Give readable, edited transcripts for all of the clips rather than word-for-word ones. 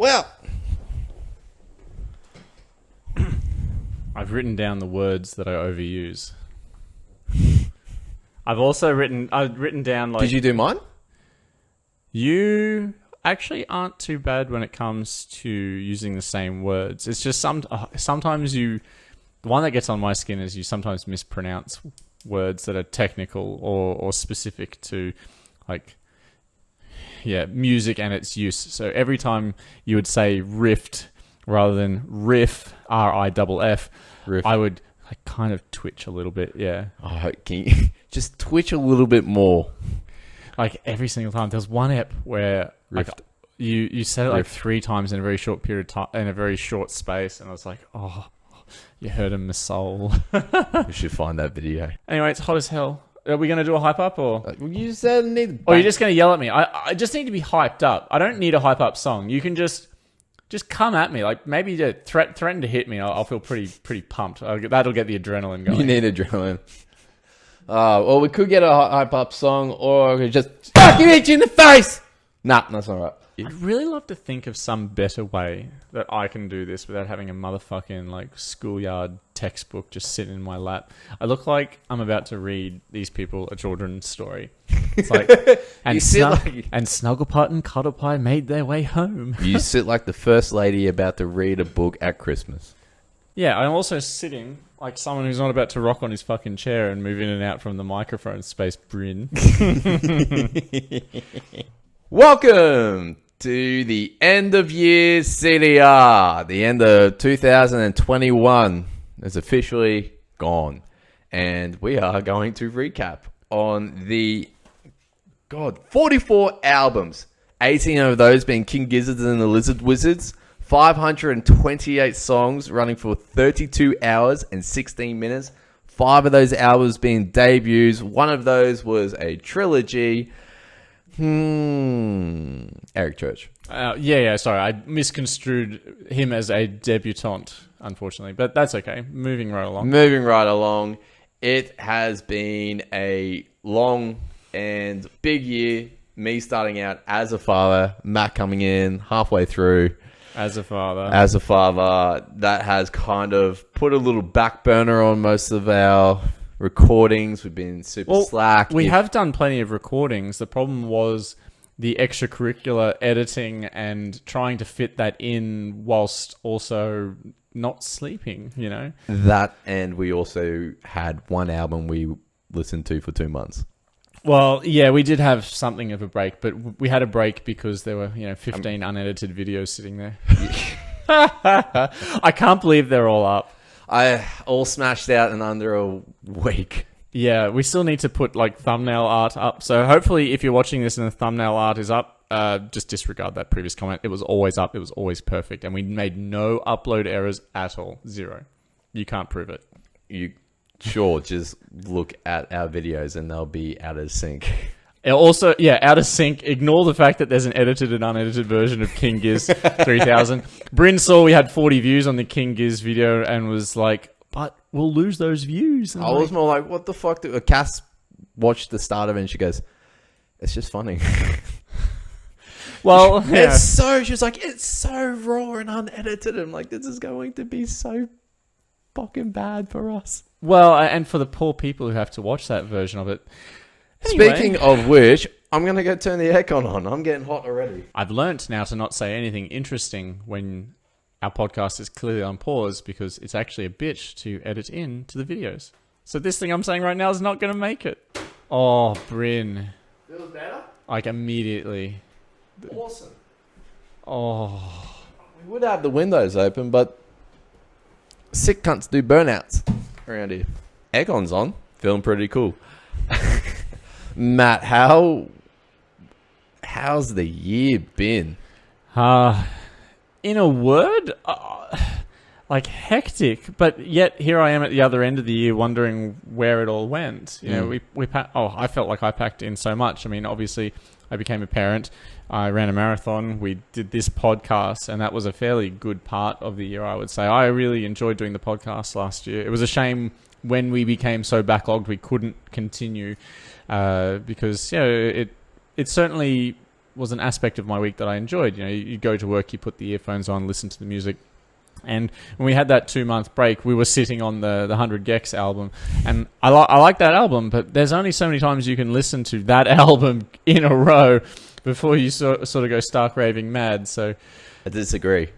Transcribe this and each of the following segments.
Well, I've written down the words that I overuse. I've written down like... Did you do mine? You actually aren't too bad when it comes to using the same words. It's just sometimes you... The one that gets on my skin is you sometimes mispronounce words that are technical or specific to, like, music and its use. So every time you would say rift rather than riff, R-I-F-F, riff. I would kind of twitch a little bit, yeah. Oh, can you just twitch a little bit more? Like every single time. There's one ep where like, you said it like 3 times in a very short period of time, in a very short space, and I was like, oh, you hurt in my soul. You should find that video. Anyway, it's hot as hell. Are we going to do a hype up or? You said need. Or you're just going to yell at me? I just need to be hyped up. I don't need a hype up song. You can just come at me. Like maybe threaten to hit me. I'll feel pretty pumped. That'll get the adrenaline going. You need adrenaline. Well, we could get a hype up song, or we could just fucking hit you in the face. Nah, that's not right. I'd really love to think of some better way that I can do this without having a motherfucking like schoolyard textbook just sitting in my lap. I look like I'm about to read these people a children's story. It's like, and Snugglepot and Cuddlepie made their way home. You sit like the first lady about to read a book at Christmas. Yeah, I'm also sitting like someone who's not about to rock on his fucking chair and move in and out from the microphone space, Bryn. Welcome to the end of year CDR. The end of 2021 is officially gone. And we are going to recap on the 44 albums. 18 of those being King Gizzards and the Lizard Wizards. 528 songs running for 32 hours and 16 minutes. 5 of those albums being debuts. One of those was a trilogy. Eric Church. Sorry, I misconstrued him as a debutante, unfortunately, but that's okay. Moving right along. It has been a long and big year. Me starting out as a father, Matt coming in halfway through. As a father, that has kind of put a little back burner on most of our recordings. We've been super slack. We have done plenty of recordings. The problem was the extracurricular editing and trying to fit that in whilst also not sleeping, you know? That, and we also had one album we listened to for 2 months. Well, yeah, we did have something of a break, but we had a break because there were, 15 unedited videos sitting there. I can't believe they're all up. I all smashed out in under a week. Yeah, we still need to put like thumbnail art up. So hopefully if you're watching this and the thumbnail art is up, just disregard that previous comment. It was always up. It was always perfect. And we made no upload errors at all. 0. You can't prove it. Sure, just look at our videos and they'll be out of sync. Also, out of sync. Ignore the fact that there's an edited and unedited version of King Giz 3000. Bryn saw we had 40 views on the King Giz video and was like, but we'll lose those views. And I was more like, what the fuck? Cass watched the start of it and she goes, it's just funny. Well, yeah. She was like, it's so raw and unedited. I'm like, this is going to be so fucking bad for us. Well, and for the poor people who have to watch that version of it. Anyway. Speaking of which, I'm going to go turn the aircon on. I'm getting hot already. I've learnt now to not say anything interesting when our podcast is clearly on pause because it's actually a bitch to edit in to the videos. So this thing I'm saying right now is not going to make it. Oh, Bryn. Feels better? Like immediately. Awesome. Oh. We would have the windows open, but sick cunts do burnouts around here. Aircon's on. Feeling pretty cool. Matt, how's the year been? In a word, like hectic. But yet here I am at the other end of the year, wondering where it all went. You know, I felt like I packed in so much. I mean, obviously, I became a parent. I ran a marathon. We did this podcast, and that was a fairly good part of the year, I would say. I really enjoyed doing the podcast last year. It was a shame when we became so backlogged we couldn't continue because it certainly was an aspect of my week that I enjoyed. You know, you go to work, you put the earphones on, listen to the music. And when we had that 2-month break, we were sitting on the 100 Gex album. And I like that album, but there's only so many times you can listen to that album in a row before you sort of go stark raving mad. So I disagree.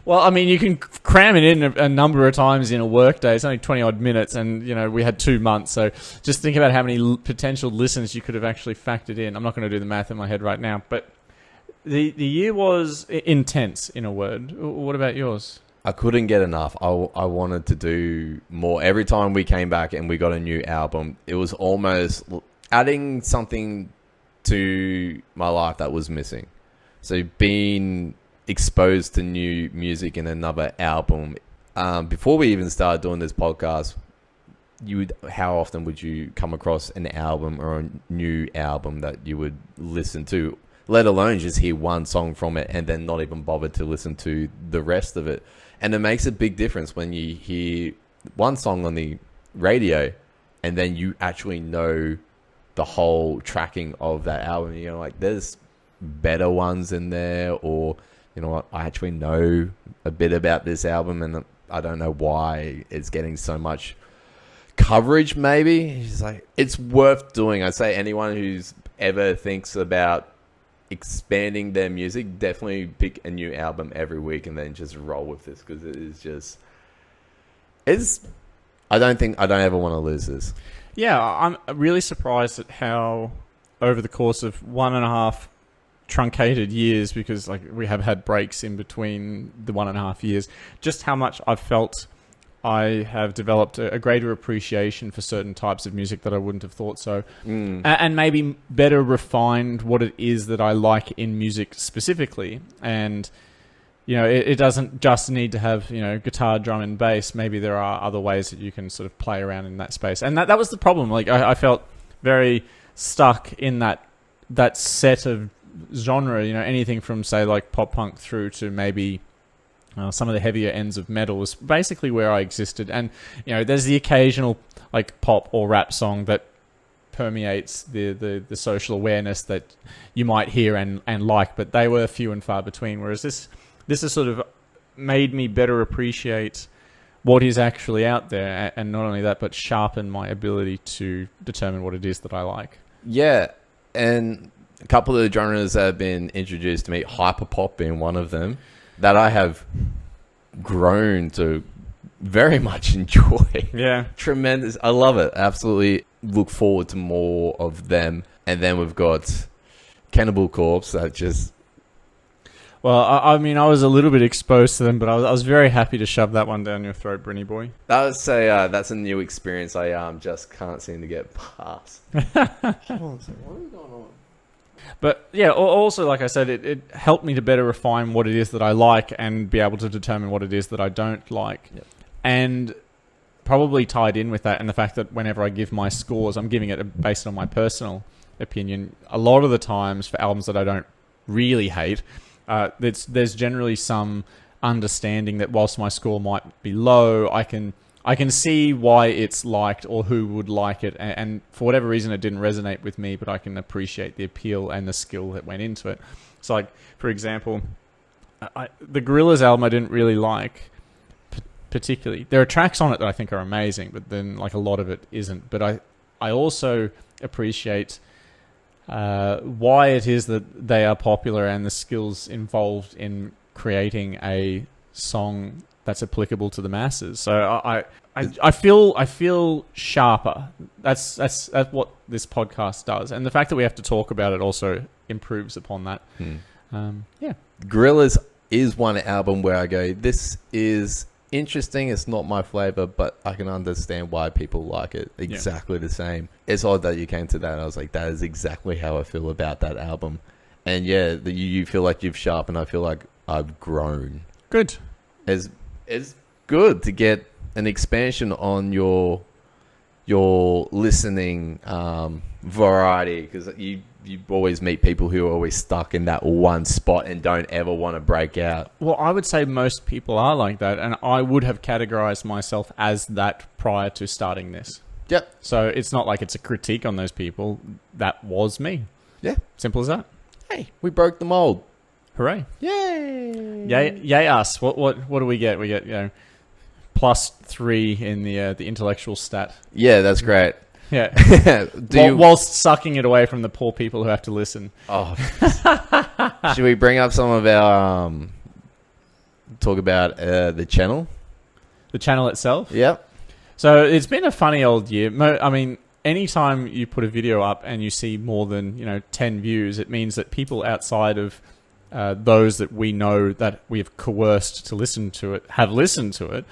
Well, I mean, you can cram it in a number of times in a work day. It's only 20-odd minutes, and, you know, we had 2 months. So just think about how many potential listens you could have actually factored in. I'm not going to do the math in my head right now, but the year was intense, in a word. What about yours? I couldn't get enough. I wanted to do more. Every time we came back and we got a new album, it was almost adding something to my life that was missing. So being exposed to new music in another album. Before we even started doing this podcast, how often would you come across an album or a new album that you would listen to, let alone just hear one song from it and then not even bother to listen to the rest of it? And it makes a big difference when you hear one song on the radio and then you actually know the whole tracking of that album. You know, like, there's better ones in there, or, you know what, I actually know a bit about this album and I don't know why it's getting so much coverage. Maybe it's like, it's worth doing. I'd say anyone who's ever thinks about expanding their music, definitely pick a new album every week and then just roll with this, because it is just, I don't ever want to lose this. Yeah, I'm really surprised at how over the course of 1.5 truncated years, because like we have had breaks in between the 1.5 years, just how much I've felt I have developed a greater appreciation for certain types of music that I wouldn't have thought so. And maybe better refined what it is that I like in music specifically. And, you know, it doesn't just need to have, you know, guitar, drum and bass. Maybe there are other ways that you can sort of play around in that space. And that was the problem. Like I felt very stuck in that set of genre, you know, anything from, say, like pop punk through to maybe some of the heavier ends of metal was basically where I existed. And, you know, there's the occasional like pop or rap song that permeates the social awareness that you might hear and like, but they were few and far between. Whereas this has sort of made me better appreciate what is actually out there, and not only that, but sharpen my ability to determine what it is that I like. Yeah, and a couple of the genres that have been introduced to me, hyperpop being one of them, that I have grown to very much enjoy. Yeah. Tremendous. I love it. Absolutely look forward to more of them. And then we've got Cannibal Corpse that just... Well, I mean, I was a little bit exposed to them, but I was very happy to shove that one down your throat, Brinny boy. That's a new experience I just can't seem to get past. Hold on a second. What is going on? But yeah, also, like I said, it helped me to better refine what it is that I like and be able to determine what it is that I don't like. Yep. And probably tied in with that, and the fact that whenever I give my scores, I'm giving it based on my personal opinion. A lot of the times for albums that I don't really hate, there's generally some understanding that whilst my score might be low, I can see why it's liked or who would like it, and for whatever reason it didn't resonate with me, but I can appreciate the appeal and the skill that went into it. So, like, for example, the Gorillaz album I didn't really like particularly. There are tracks on it that I think are amazing, but then like a lot of it isn't. But I also appreciate why it is that they are popular and the skills involved in creating a song that's applicable to the masses. So I feel sharper. That's what this podcast does, and the fact that we have to talk about it also improves upon that. Yeah, Gorillaz is one album where I go, this is interesting. It's not my flavor, but I can understand why people like it. Exactly the same. It's odd that you came to that. I was like, that is exactly how I feel about that album. And yeah, you feel like you've sharpened. I feel like I've grown. Good. It's good to get an expansion on your listening variety, because you always meet people who are always stuck in that one spot and don't ever want to break out. Well, I would say most people are like that, and I would have categorized myself as that prior to starting this. Yep. So it's not like it's a critique on those people. That was me. Yeah. Simple as that. Hey, we broke the mold. Hooray! Yay! Yay us! What do we get? We get +3 in the intellectual stat. Yeah, that's great. Yeah. Whilst sucking it away from the poor people who have to listen. Oh. Should we bring up some of our talk about the channel? The channel itself? Yep. So it's been a funny old year. I mean, anytime you put a video up and you see more than 10 views, it means that people outside of those that we know that we have coerced to listen to it have listened to it.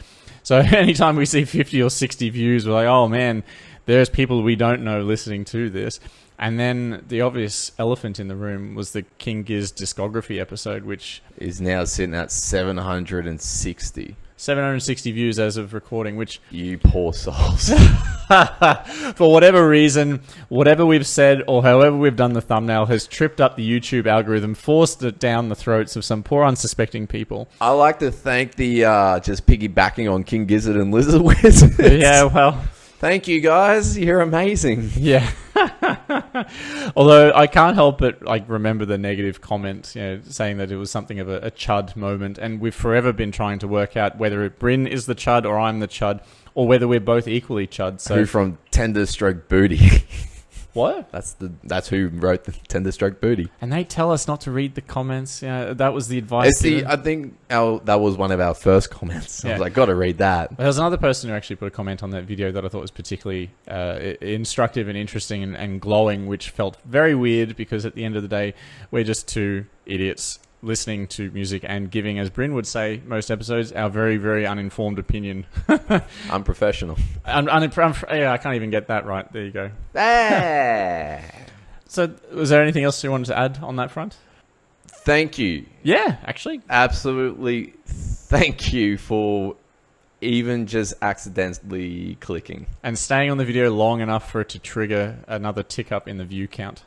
So anytime we see 50 or 60 views, we're like, oh man, there's people we don't know listening to this. And then the obvious elephant in the room was the King Giz discography episode, which is now sitting at 760. 760 views as of recording, which... You poor souls. For whatever reason, whatever we've said or however we've done the thumbnail has tripped up the YouTube algorithm, forced it down the throats of some poor unsuspecting people. I like to thank the, just piggybacking on King Gizzard and Lizard Wizards. Yeah, well... Thank you, guys. You're amazing. Yeah. Although I can't help but remember the negative comment, saying that it was something of a chud moment, and we've forever been trying to work out whether Bryn is the chud or I'm the chud, or whether we're both equally chud. So who from Tender Stroke Booty? What? That's who wrote the Tender Stroke Booty. And they tell us not to read the comments. That was the advice. I think that was one of our first comments. I was like, got to read that. There was another person who actually put a comment on that video that I thought was particularly instructive and interesting and glowing, which felt very weird because at the end of the day, we're just two idiots listening to music and giving, as Bryn would say, most episodes, our very, very uninformed opinion. Unprofessional. I can't even get that right. There you go. So, was there anything else you wanted to add on that front? Thank you. Yeah, actually. Absolutely. Thank you for even just accidentally clicking. And staying on the video long enough for it to trigger another tick up in the view count.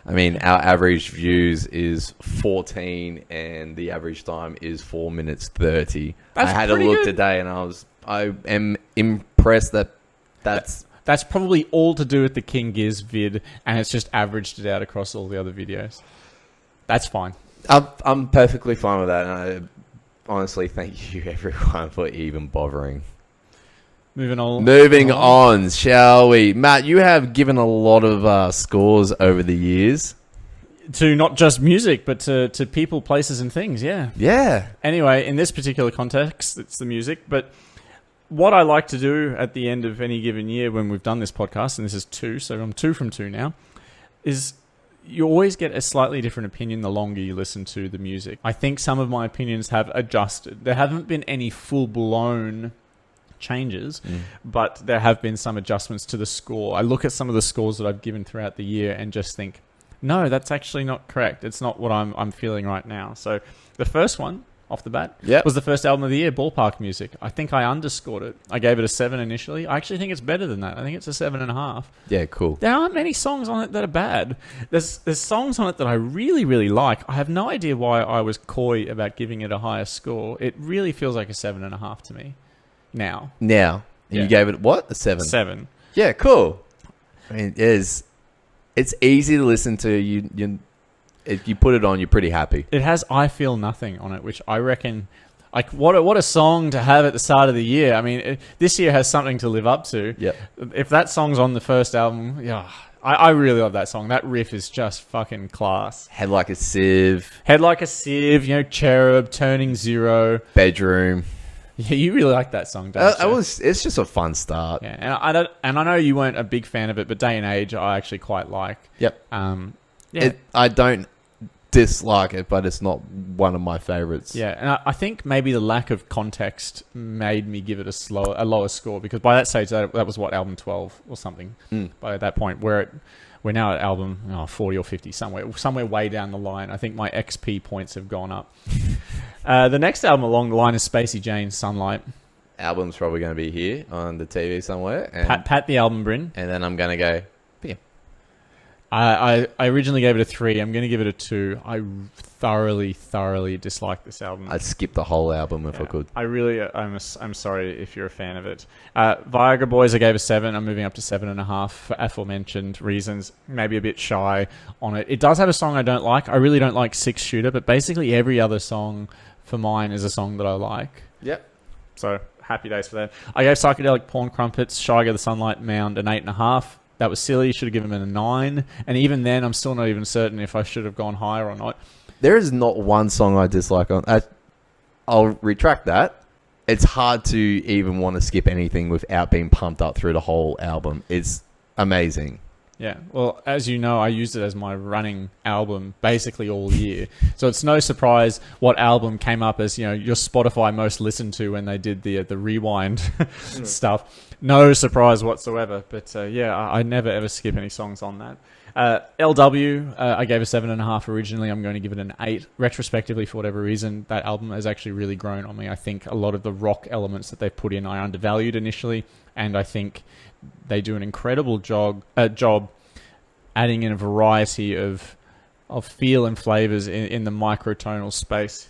I mean, our average views is 14 and the average time is 4 minutes 30. That's I had a look good. today and I am impressed that's probably all to do with the King Giz vid, and it's just averaged it out across all the other videos. That's fine. I'm perfectly fine with that, and I honestly thank you everyone for even bothering. Moving on, shall we? Matt, you have given a lot of scores over the years. To not just music, but to people, places, and things, yeah. Yeah. Anyway, in this particular context, it's the music, but what I like to do at the end of any given year when we've done this podcast, and this is 2, so I'm 2 from 2 now, is you always get a slightly different opinion the longer you listen to the music. I think some of my opinions have adjusted. There haven't been any full-blown changes, but there have been some adjustments to the score. I look at some of the scores that I've given throughout the year and just think, no, that's actually not correct. It's not what I'm feeling right now. So the first one, off the bat, was the first album of the year, Ballpark Music. I think I underscored it. I gave it a 7 initially. I actually think it's better than that. I think it's a 7.5. Yeah, cool. There aren't many songs on it that are bad. There's songs on it that I really, really like. I have no idea why I was coy about giving it a higher score. It really feels like a 7.5 to me. Now. Yeah. You gave it what? A 7? 7. Yeah, cool. I mean, it's easy to listen to. If you put it on, you're pretty happy. It has I Feel Nothing on it, which I reckon, like, what a song to have at the start of the year. I mean, this year has something to live up to. Yep. If that song's on the first album, I really love that song. That riff is just fucking class. Head Like a Sieve. Cherub, Turning Zero. Bedroom. Yeah, you really like that song, don't you? It's just a fun start. Yeah, and I know you weren't a big fan of it, but Day and Age I actually quite like. Yep. I don't dislike it, but it's not one of my favorites. Yeah, and I think maybe the lack of context made me give it a lower score, because by that stage that was what, album 12 or something. By that point, we're now at album 40 or 50, somewhere way down the line. I think my XP points have gone up. The next album along the line is Spacey Jane's Sunlight. Album's probably going to be here on the TV somewhere. And Pat the album, Bryn. And then I'm going to go, yeah. I originally gave it a 3. I'm going to give it a 2. I thoroughly dislike this album. I'd skip the whole album if I could. I'm sorry if you're a fan of it. Viagra Boys, I gave a 7. I'm moving up to 7.5 for aforementioned reasons. Maybe a bit shy on it. It does have a song I don't like. I really don't like Six Shooter, but basically every other song for mine is a song that I like. Yep. So happy days for that. I gave Psychedelic Porn Crumpets, Shy Go the Sunlight Mound an 8.5. That was silly. Should have given it a 9. And even then, I'm still not even certain if I should have gone higher or not. There is not one song I dislike on. I'll retract that. It's hard to even want to skip anything without being pumped up through the whole album. It's amazing. Yeah, well, as you know, I used it as my running album basically all year. So it's no surprise what album came up as, your Spotify most listened to when they did the rewind stuff. No surprise whatsoever. But I never ever skip any songs on that. LW, I gave a 7.5 originally. I'm going to give it an 8. Retrospectively, for whatever reason, that album has actually really grown on me. I think a lot of the rock elements that they put in I undervalued initially, and I think they do an incredible job adding in a variety of feel and flavors in the microtonal space.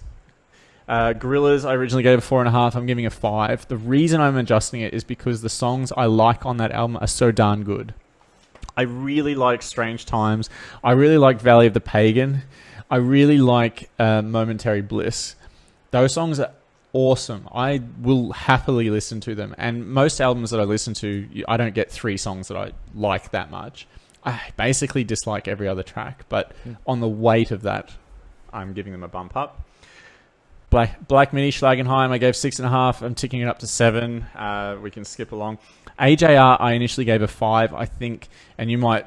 Gorillaz, I originally gave a 4.5. I'm giving a 5. The reason I'm adjusting it is because the songs I like on that album are so darn good. I really like Strange Times. I really like Valley of the Pagan. I really like Momentary Bliss. Those songs are awesome. I will happily listen to them. And most albums that I listen to, I don't get 3 songs that I like that much. I basically dislike every other track. But on the weight of that, I'm giving them a bump up. Black Mini Schlagenheim, I gave 6.5. I'm ticking it up to 7. We can skip along. AJR, I initially gave a 5. I think, and you might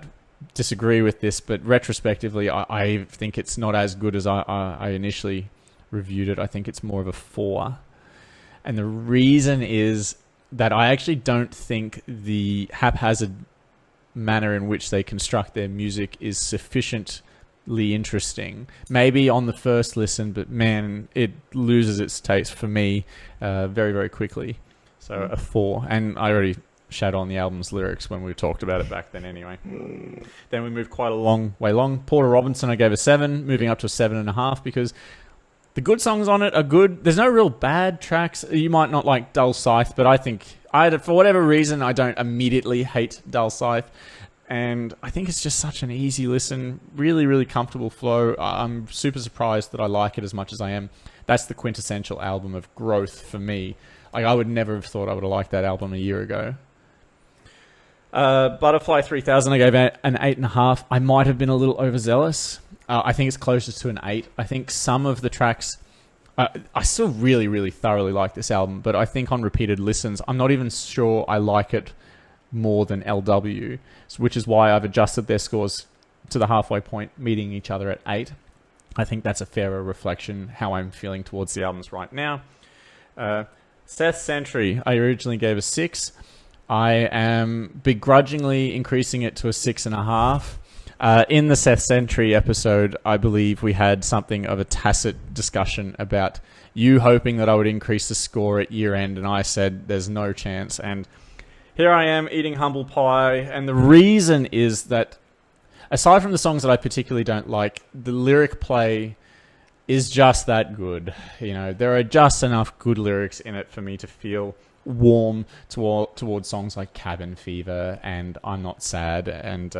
disagree with this, but retrospectively, I think it's not as good as I initially reviewed it. I think it's more of a 4. And the reason is that I actually don't think the haphazard manner in which they construct their music is sufficiently interesting. Maybe on the first listen, but man, it loses its taste for me very, very quickly. So a 4. And I already shat on the album's lyrics when we talked about it back then anyway. Then we moved quite a long way long. Porter Robinson, I gave a 7, moving up to a 7.5 because the good songs on it are good. There's no real bad tracks. You might not like Dull Scythe, but I think, for whatever reason, I don't immediately hate Dull Scythe. And I think it's just such an easy listen, really, really comfortable flow. I'm super surprised that I like it as much as I am. That's the quintessential album of growth for me. I would never have thought I would have liked that album a year ago. Butterfly 3000, I gave an 8.5. I might have been a little overzealous. I think it's closer to an 8. I think some of the tracks, I still really, really thoroughly like this album, but I think on repeated listens, I'm not even sure I like it more than LW, which is why I've adjusted their scores to the halfway point, meeting each other at 8. I think that's a fairer reflection how I'm feeling towards the albums right now. Seth Sentry, I originally gave a 6. I am begrudgingly increasing it to a 6.5. In the Seth Sentry episode, I believe we had something of a tacit discussion about you hoping that I would increase the score at year end, and I said there's no chance. And here I am eating humble pie, and the reason is that aside from the songs that I particularly don't like, the lyric play is just that good. There are just enough good lyrics in it for me to feel warm towards songs like Cabin Fever and I'm Not Sad, and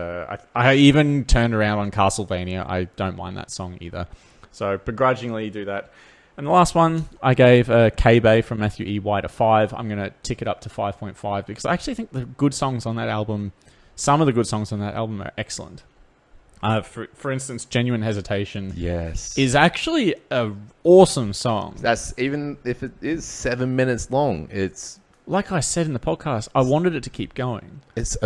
I even turned around on Castlevania. I don't mind that song either, so begrudgingly do that. And the last one, I gave K-Bay from Matthew E. White a 5. I'm going to tick it up to 5.5 because I actually think the good songs on that album, some of the good songs on that album are excellent. For instance, Genuine Hesitation is actually an awesome song. That's even if it is 7 minutes long. It's like I said in the podcast, I wanted it to keep going. It's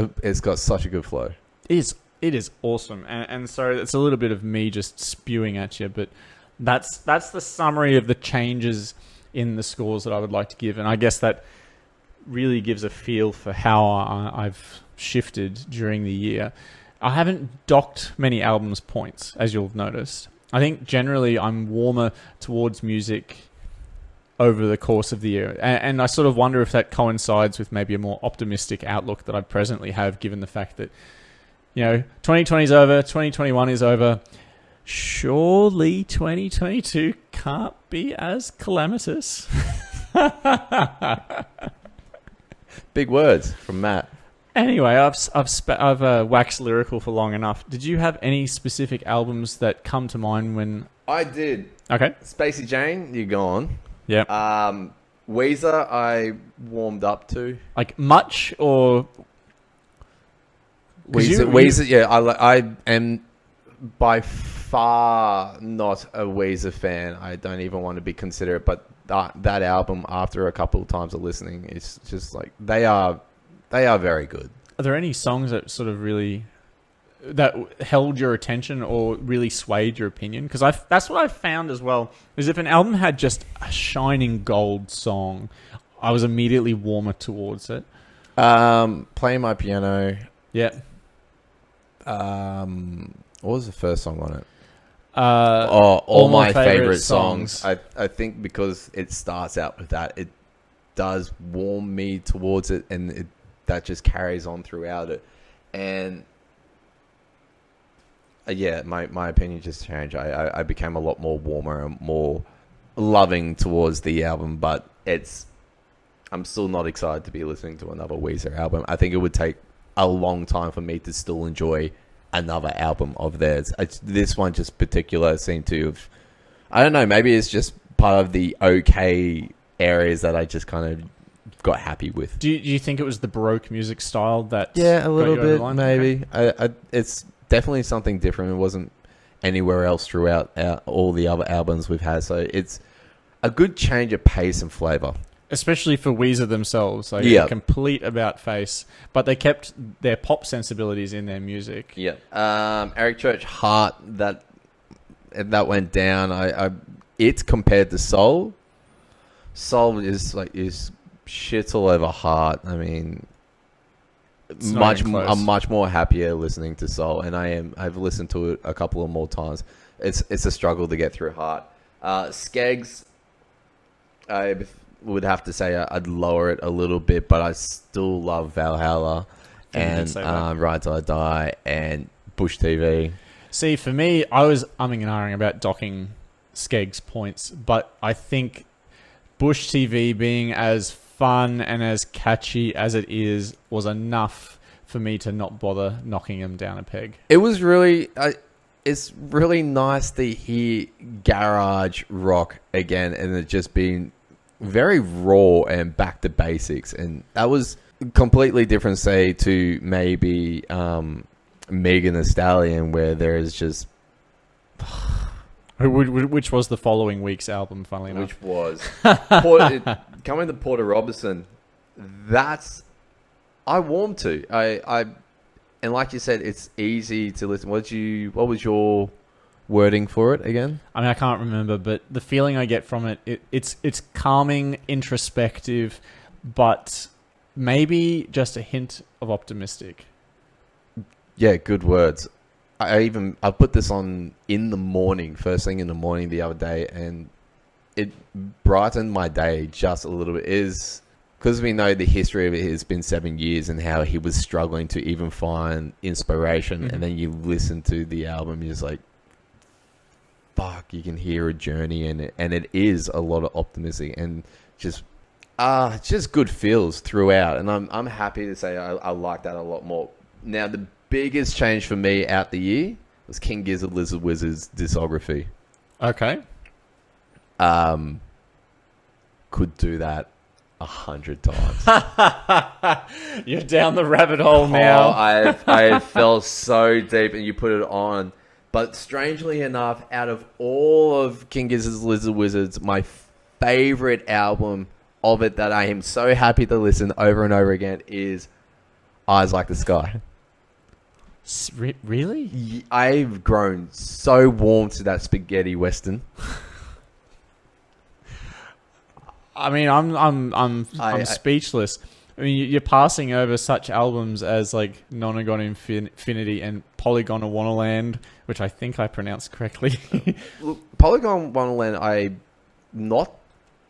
got such a good flow. It is awesome, and so it's a little bit of me just spewing at you, but that's the summary of the changes in the scores that I would like to give, and I guess that really gives a feel for how I've shifted during the year. I haven't docked many albums points, as you'll have noticed. I think generally I'm warmer towards music over the course of the year. And I sort of wonder if that coincides with maybe a more optimistic outlook that I presently have, given the fact that 2020 is over, 2021 is over. Surely 2022 can't be as calamitous. Big words from Matt. Anyway, I've waxed lyrical for long enough. Did you have any specific albums that come to mind when... I did. Okay. Spacey Jane, you're gone. Yep. Weezer, I warmed up to. Like much or... Weezer, yeah, I am by far not a Weezer fan. I don't even want to be considerate, but that album, after a couple of times of listening, it's just like they are very good. Are there any songs that sort of really that held your attention or really swayed your opinion? Because that's what I found as well. Is if an album had just a shining gold song, I was immediately warmer towards it. Playing My Piano. Yeah. What was the first song on it? All my favorite songs. I think because it starts out with that, it does warm me towards it, and that just carries on throughout it. And yeah, my opinion just changed. I became a lot more warmer and more loving towards the album, but I'm still not excited to be listening to another Weezer album. I think it would take a long time for me to still enjoy another album of theirs. This one just particular seemed to have, I don't know, maybe it's just part of the okay areas that I just kind of got happy with. Do you think it was the Baroque music style that... Yeah, a little bit, maybe. Okay. It's definitely something different. It wasn't anywhere else throughout all the other albums we've had, so it's a good change of pace and flavour. Especially for Weezer themselves, like a complete about face, but they kept their pop sensibilities in their music. Yeah. Eric Church Heart, that went down. It's compared to Soul. Soul is shit all over Heart. I mean, I'm much more happier listening to Soul, and I've listened to it a couple of more times. It's a struggle to get through Heart. Skeggs, I would have to say I'd lower it a little bit, but I still love Valhalla and Ride Till I Die and Bush TV. See, for me, I was umming and ahhing about docking Skeggs points, but I think Bush TV being as fun and as catchy as it is was enough for me to not bother knocking him down a peg. It was really... it's really nice to hear garage rock again, and it just being very raw and back to basics, and that was completely different, say, to maybe Megan Thee Stallion, where there is just which was the following week's album, funnily enough. Which was coming to Porter Robinson. That's I warmed to. I and like you said, it's easy to listen. What was your wording for it again? I mean, I can't remember, but the feeling I get from it's calming, introspective, but maybe just a hint of optimistic. Yeah, good words. I put this on in the morning, first thing in the morning the other day, and it brightened my day just a little bit. Is because we know the history of it has been 7 years and how he was struggling to even find inspiration, and then you listen to the album, you're just like, fuck, you can hear a journey in it, and it is a lot of optimism and just good feels throughout, and I'm happy to say I like that a lot more. Now, the biggest change for me out the year was King Gizzard Lizard Wizard's discography. Okay. Could do that 100 times. You're down the rabbit hole now. I fell so deep, and you put it on. But strangely enough, out of all of King Gizzard's Lizard Wizards, my favorite album of it that I am so happy to listen over and over again is Eyes Like the Sky. Really? I've grown so warm to that spaghetti western. I mean, I'm speechless. I mean, you're passing over such albums as like Nonagon Infinity and Polygon of Wonderland, which I think I pronounced correctly. Look, Polygon Wonderland, I'm not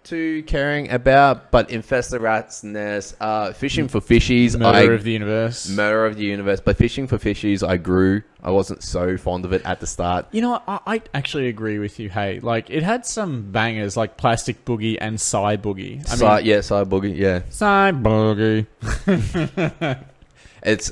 too caring about, but Infest the Rat's Nest, Fishing for Fishies, Murder of the Universe. Murder of the Universe, but Fishing for Fishies, I grew. I wasn't so fond of it at the start. You know what? I actually agree with you. Hey, like it had some bangers like Plastic Boogie and Psy Boogie. Psy Boogie, yeah. Psy Boogie. It's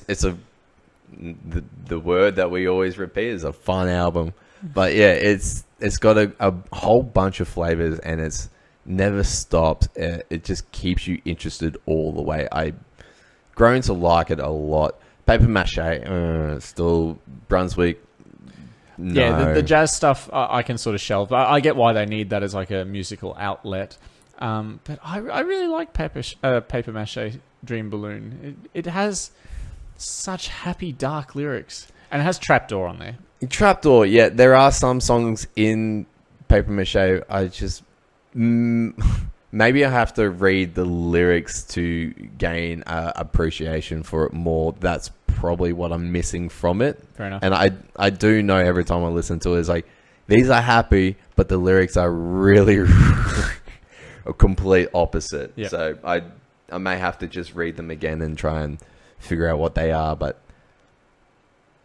the word that we always repeat is a fun album, but yeah, it's got a whole bunch of flavors and it's never stops. It just keeps you interested all the way. I grown to like it a lot. Paper Mache, still Brunswick. No. Yeah, the jazz stuff I can sort of shelve. I get why they need that as like a musical outlet. But I really like Paper Mache Dream Balloon. It has such happy, dark lyrics. And it has Trapdoor on there. Trapdoor, yeah. There are some songs in Paper Mache I just... maybe I have to read the lyrics to gain appreciation for it more. That's probably what I'm missing from it. Fair enough. And I do know every time I listen to it, it's like, these are happy, but the lyrics are really a complete opposite. Yep. So I may have to just read them again and try and figure out what they are. But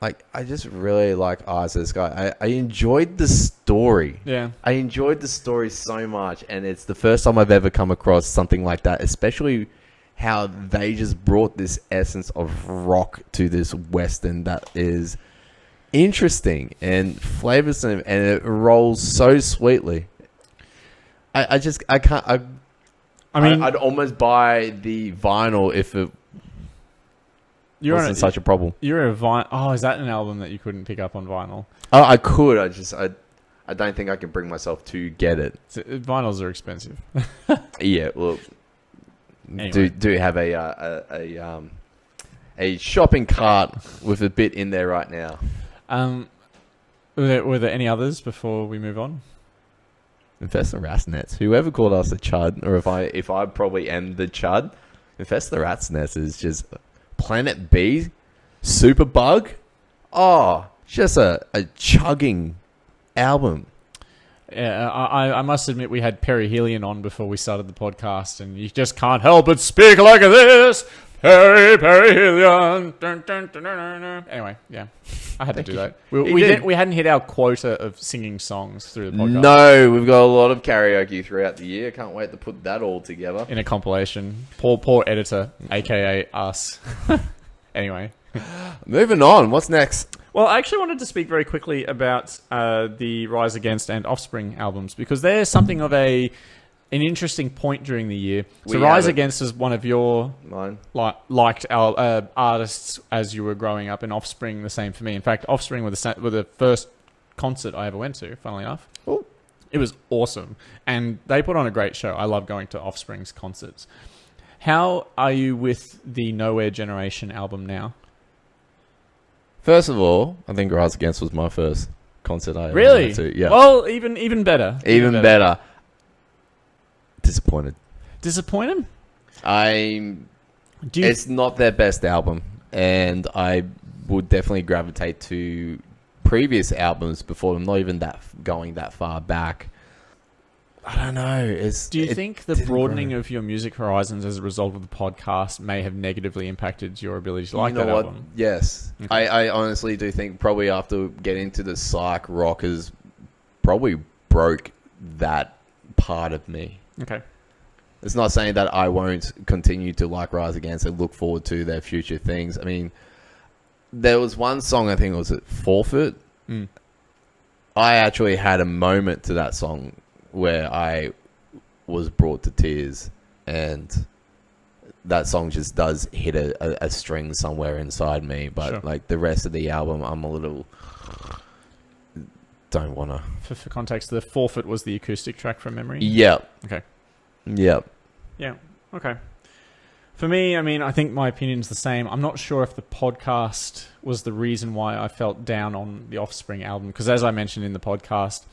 like, I just really like Eyes of the Sky. I enjoyed the story. Yeah. I enjoyed the story so much, and it's the first time I've ever come across something like that, especially how they just brought this essence of rock to this Western that is interesting and flavorsome, and it rolls so sweetly. I mean, I'd almost buy the vinyl if it wasn't such a problem. You're a vinyl. Oh, is that an album that you couldn't pick up on vinyl? Oh, I could. I don't think I can bring myself to get it. Vinyls are expensive. Yeah, well, anyway. do have a shopping cart with a bit in there right now. Were there any others before we move on? Infest the Rat's Nest. Whoever called us a chud, or if I probably am the chud, Infest the Rat's Nest is just Planet B, Superbug. Oh, just a chugging album. Yeah, I must admit we had Perihelion on before we started the podcast, and you just can't help but speak like this. Perihelion. Dun, dun, dun, dun, dun, dun. Anyway, yeah, I had to do that. We hadn't hit our quota of singing songs through the podcast. No, we've got a lot of karaoke throughout the year. Can't wait to put that all together in a compilation. Poor editor, aka us. Anyway, moving on. What's next? Well, I actually wanted to speak very quickly about the Rise Against and Offspring albums, because they're something of an interesting point during the year. So Rise Against is one of your liked artists as you were growing up, and Offspring the same for me. In fact, Offspring were the first concert I ever went to, funnily enough. Ooh. It was awesome, and they put on a great show. I love going to Offspring's concerts. How are you with the Nowhere Generation album now? First of all, I think Rise Against was my first concert I ever went to. Yeah. Well, even better. Even better. Disappointed. Disappointed? It's not their best album, and I would definitely gravitate to previous albums before them, not even going that far back. I don't know. Do you think the broadening of your music horizons as a result of the podcast may have negatively impacted your ability to like that album? Yes. Okay. I honestly do think probably after getting to the psych rock has probably broke that part of me. Okay. It's not saying that I won't continue to like Rise Against and look forward to their future things. I mean, there was one song, I think it was Forfeit. Mm. I actually had a moment to that song where I was brought to tears, and that song just does hit a string somewhere inside me. But sure. Like the rest of the album, I'm a little don't want to. For context, the Forfeit was the acoustic track from memory? Yep. Okay. Yep. Yeah. Okay. For me, I mean, I think my opinion's the same. I'm not sure if the podcast was the reason why I felt down on the Offspring album, because as I mentioned in the podcast,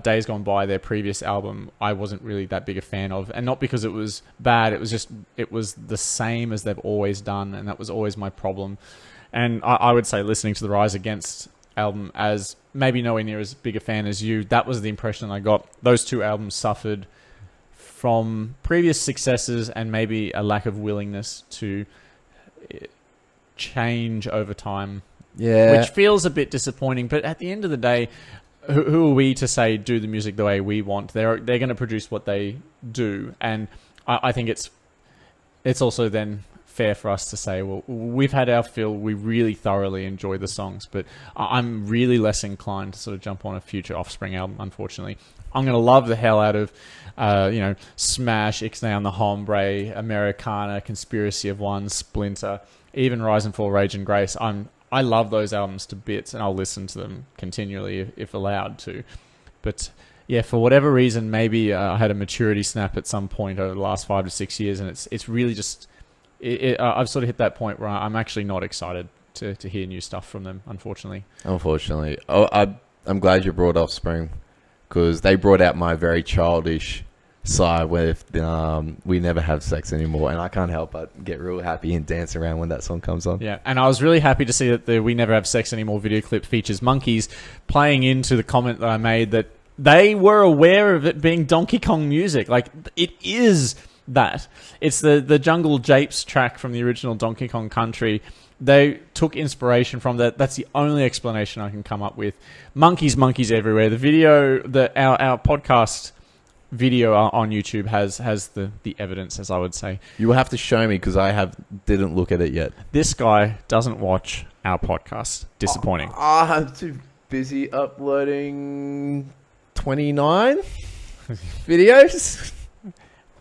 Days Gone By, their previous album, I wasn't really that big a fan of, and not because it was bad. It was the same as they've always done, and that was always my problem. And I would say listening to the Rise Against album, as maybe nowhere near as big a fan as you, that was the impression I got. Those two albums suffered from previous successes and maybe a lack of willingness to change over time. Yeah. Which feels a bit disappointing, but at the end of the day, who are we to say do the music the way we want? They're going to produce what they do, and I think it's also then fair for us to say, well, we've had our fill. We really thoroughly enjoy the songs, but I'm really less inclined to sort of jump on a future Offspring album. Unfortunately, I'm going to love the hell out of Smash, Ixnay on the Hombre, Americana, Conspiracy of One, Splinter, even Rise and Fall, Rage and Grace. I love those albums to bits, and I'll listen to them continually if allowed to. But yeah, for whatever reason, maybe I had a maturity snap at some point over the last 5 to 6 years, and it's really just I've sort of hit that point where I'm actually not excited to hear new stuff from them. Unfortunately, I'm glad you brought Offspring, because they brought out my very childish side with We Never Have Sex Anymore, and I can't help but get real happy and dance around when that song comes on. Yeah, and I was really happy to see that the We Never Have Sex Anymore video clip features monkeys, playing into the comment that I made that they were aware of it being Donkey Kong music. Like, it is that. It's the Jungle Japes track from the original Donkey Kong Country. They took inspiration from that. That's the only explanation I can come up with. Monkeys everywhere. The video, our podcast video on YouTube has the evidence, as I would say. You will have to show me, because I didn't look at it yet. This guy doesn't watch our podcast. Disappointing. I'm too busy uploading 29 videos.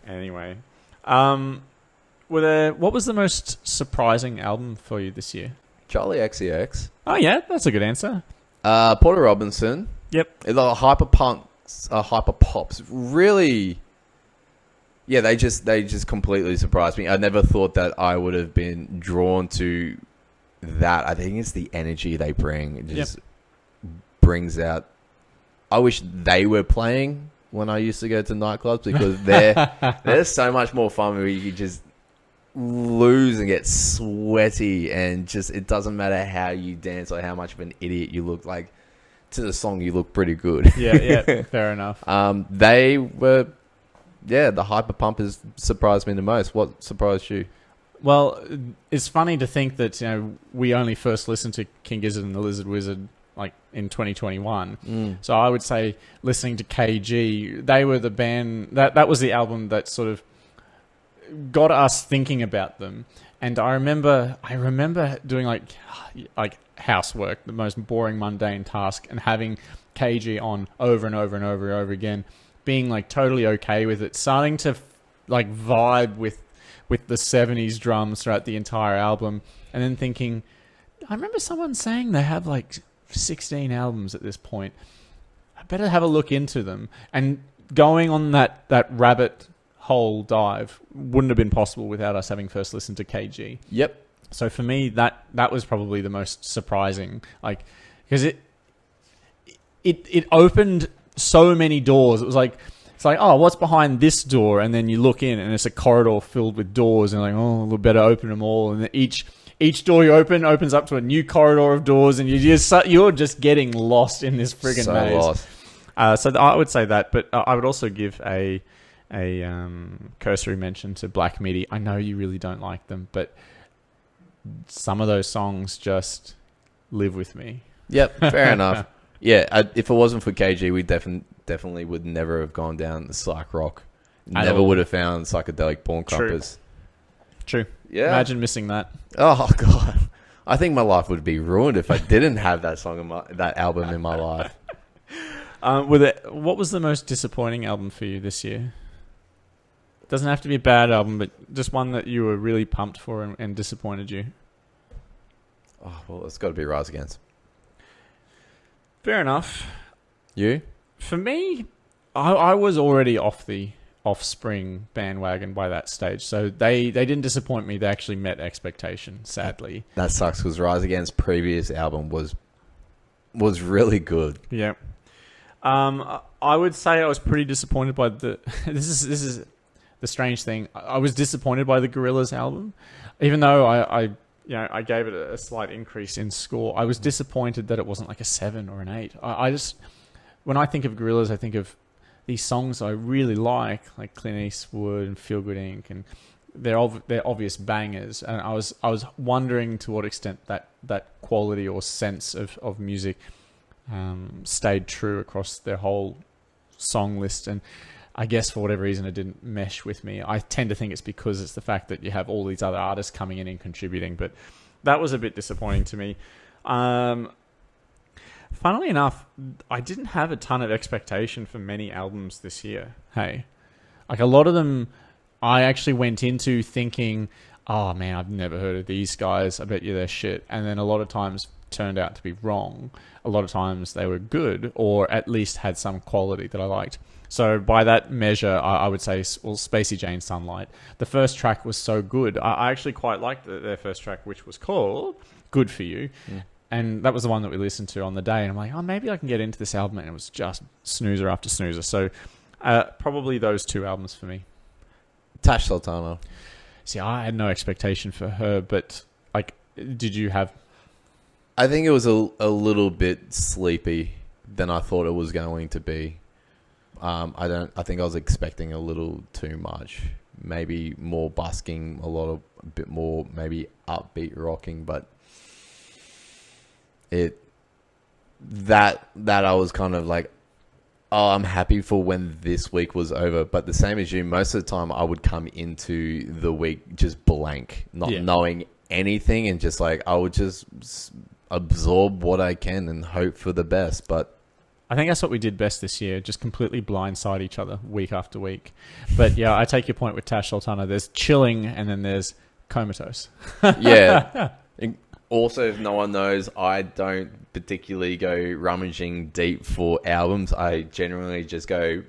Anyway, what was the most surprising album for you this year? Charlie XCX. Oh yeah, that's a good answer. Porter Robinson. Yep. The hyperpops really, yeah, they just completely surprised me. I never thought that I would have been drawn to that. I think it's the energy they bring. It just brings out. I wish they were playing when I used to go to nightclubs, because they're so much more fun, where you just lose and get sweaty, and just it doesn't matter how you dance or how much of an idiot you look. Like, to the song, you look pretty good. Yeah, fair enough. They were, the hyper pump has surprised me the most. What surprised you? Well, it's funny to think that we only first listened to King Gizzard and the Lizard Wizard like in 2021. So I would say listening to KG, they were the band that was the album that sort of got us thinking about them. And I remember doing like housework, the most boring, mundane task, and having KG on over and over and over and over again, being like totally okay with it, starting to like vibe with the 70s drums throughout the entire album, and then thinking, I remember someone saying they have like 16 albums at this point. I better have a look into them. And going on that rabbit hole dive wouldn't have been possible without us having first listened to KG. Yep. So for me, that was probably the most surprising, like, because it opened so many doors. It's like, oh, what's behind this door? And then you look in, and it's a corridor filled with doors, and like, oh, we better open them all. And then each door you open opens up to a new corridor of doors, and you're just getting lost in this friggin' maze. Lost. So I would say that, but I would also give a cursory mention to Black Midi. I know you really don't like them, but some of those songs just live with me. Yep, fair enough. Yeah, if it wasn't for KG, we definitely would never have gone down the psych rock. Never would have found psychedelic Porn Compass. True. Yeah. Imagine missing that. Oh god, I think my life would be ruined if I didn't have that that album in my life. What was the most disappointing album for you this year? Doesn't have to be a bad album, but just one that you were really pumped for and disappointed you. Oh well, it's got to be Rise Against. Fair enough. You? For me, I was already off the Offspring bandwagon by that stage, so they didn't disappoint me. They actually met expectation, sadly. That sucks, because Rise Against's previous album was really good. Yeah. I would say I was pretty disappointed by the... This is the strange thing. I was disappointed by the Gorillaz album, even though I gave it a slight increase in score. I was disappointed that it wasn't like a 7 or an 8. I just, when I think of Gorillaz, I think of these songs I really like Clint Eastwood and Feel Good Inc. and they're obvious bangers, and I was wondering to what extent that quality or sense of music stayed true across their whole song list. And I guess for whatever reason it didn't mesh with me. I tend to think it's because it's the fact that you have all these other artists coming in and contributing, but that was a bit disappointing to me. Funnily enough, I didn't have a ton of expectation for many albums this year. Hey, like a lot of them I actually went into thinking, oh man, I've never heard of these guys. I bet you they're shit. And then a lot of times turned out to be wrong. A lot of times they were good, or at least had some quality that I liked. So by that measure, I would say, well, Spacey Jane Sunlight. The first track was so good. I actually quite liked their first track, which was called Good For You. Mm. And that was the one that we listened to on the day. And I'm like, oh, maybe I can get into this album. And it was just snoozer after snoozer. So probably those two albums for me. Tash Sultana. See, I had no expectation for her, but like, did you have? I think it was a little bit sleepy than I thought it was going to be. I think I was expecting a little too much. Maybe more busking, a bit more maybe upbeat rocking, but that I was kind of like, oh, I'm happy for when this week was over. But the same as you, most of the time I would come into the week just blank, not knowing anything, and just like I would just absorb what I can and hope for the best. But I think that's what we did best this year, just completely blindside each other week after week. But yeah, I take your point with Tash Sultana. There's chilling and then there's comatose. Yeah. Also, if no one knows, I don't particularly go rummaging deep for albums. I generally just go,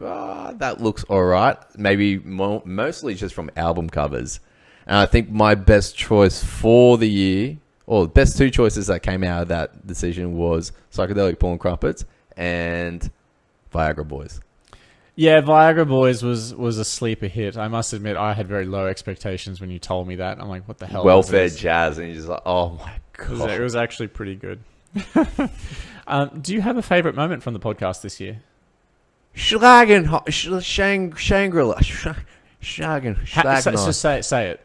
that looks all right. Maybe mostly just from album covers. And I think my best choice for the year, or the best two choices that came out of that decision, was Psychedelic Porn Crumpets and Viagra Boys. Yeah, Viagra Boys was a sleeper hit. I must admit, I had very low expectations when you told me that. I'm like, what the hell? Welfare jazz, and you're just like, oh my god. It was actually pretty good. Do you have a favourite moment from the podcast this year? Shangri-La. Just say it.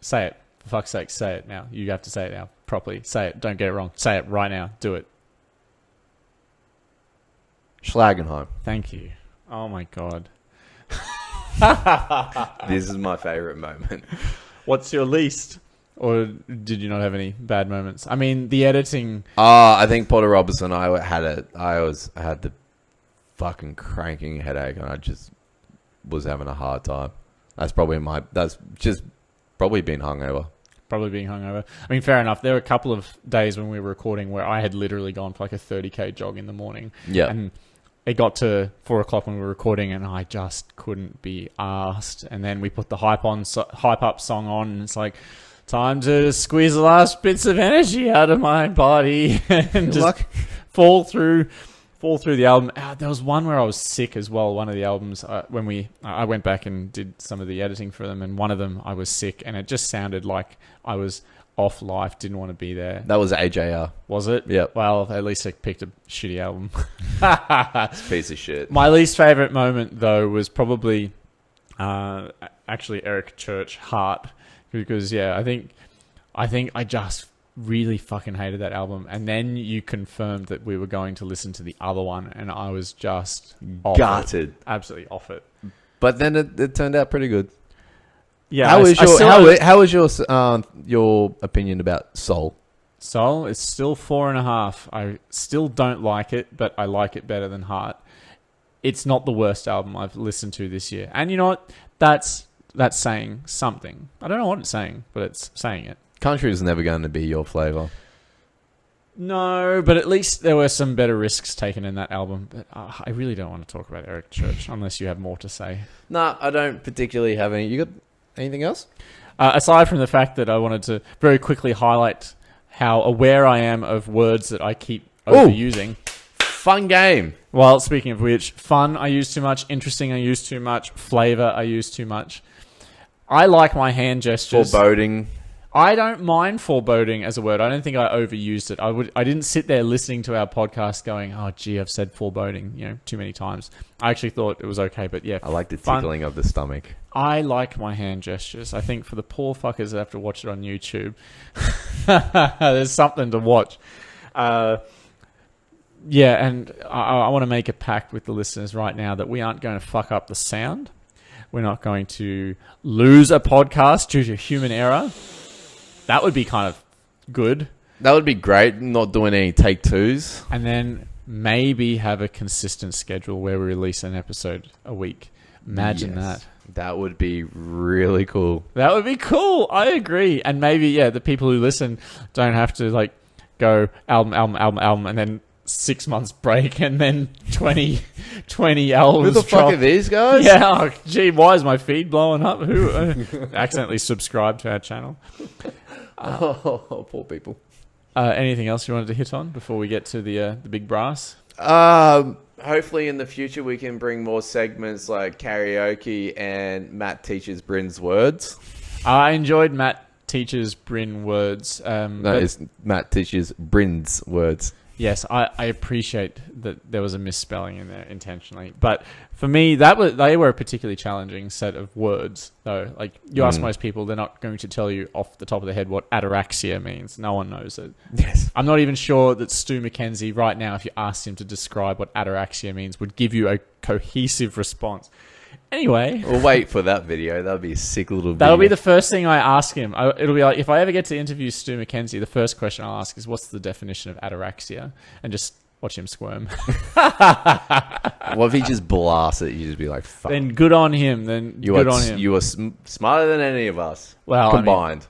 Say it. For fuck's sake, say it now. You have to say it now properly. Say it. Don't get it wrong. Say it right now. Do it. Schlagenheim. Thank you. Oh my god. This is my favourite moment. What's your least? Or did you not have any bad moments? I mean, the editing. I think Potter Robertson. I had the fucking cranking headache, and I just was having a hard time. That's just probably being hungover. Probably being hungover. I mean, fair enough. There were a couple of days when we were recording where I had literally gone for like a 30k jog in the morning. Yeah. And it got to 4 o'clock when we were recording, and I just couldn't be arsed. And then we put the hype up song on, and it's like, time to squeeze the last bits of energy out of my body and just fall through the album. There was one where I was sick as well. One of the albums when I went back and did some of the editing for them, and one of them I was sick, and it just sounded like I was off life, didn't want to be there. That was AJR. Was it? Yep. Well, at least I picked a shitty album. It's a piece of shit. My least favorite moment though was probably actually Eric Church Heart. Because I think I just really fucking hated that album, and then you confirmed that we were going to listen to the other one, and I was just gutted, absolutely off it. But then it turned out pretty good. Yeah. How was your opinion about Soul? Soul, it's still 4.5. I still don't like it, but I like it better than Heart. It's not the worst album I've listened to this year, and you know what? That's saying something. I don't know what it's saying, but it's saying it. Country is never going to be your flavour. No, but at least there were some better risks taken in that album. But I really don't want to talk about Eric Church unless you have more to say. No, I don't particularly have any. You got anything else? Aside from the fact that I wanted to very quickly highlight how aware I am of words that I keep overusing. Fun game. Well, speaking of which, fun I use too much, interesting I use too much, flavour I use too much. I like my hand gestures. Foreboding. I don't mind foreboding as a word. I don't think I overused it. I didn't sit there listening to our podcast going, "Oh, gee, I've said foreboding, too many times." I actually thought it was okay, but yeah. I like the tickling of the stomach. I like my hand gestures. I think for the poor fuckers that have to watch it on YouTube, there's something to watch. And I want to make a pact with the listeners right now that we aren't going to fuck up the sound. We're not going to lose a podcast due to human error. That would be kind of good. That would be great, not doing any take twos. And then maybe have a consistent schedule where we release an episode a week. Imagine that. That would be really cool. That would be cool. I agree. And maybe, the people who listen don't have to go album, and then 6 months break and then 20 albums. Who the fuck are these guys? Yeah, gee, why is my feed blowing up? Who accidentally subscribed to our channel? Poor people. Anything else you wanted to hit on before we get to the big brass? Hopefully in the future we can bring more segments like karaoke and Matt teaches Bryn's words. I enjoyed Matt teaches Bryn words. It's Matt teaches Bryn's words. Yes, I appreciate that there was a misspelling in there intentionally. But for me, they were a particularly challenging set of words, though. Like, you ask most people, they're not going to tell you off the top of their head what ataraxia means. No one knows it. Yes. I'm not even sure that Stu McKenzie, right now, if you asked him to describe what ataraxia means, would give you a cohesive response. Anyway. We'll wait for that video. That'll be a sick little video. That'll be the first thing I ask him. It'll be like, if I ever get to interview Stu McKenzie, the first question I'll ask is, what's the definition of ataraxia? And just watch him squirm. What if he just blasts it? You just be like, fuck. Then good on him. You are smarter than any of us. Well, combined.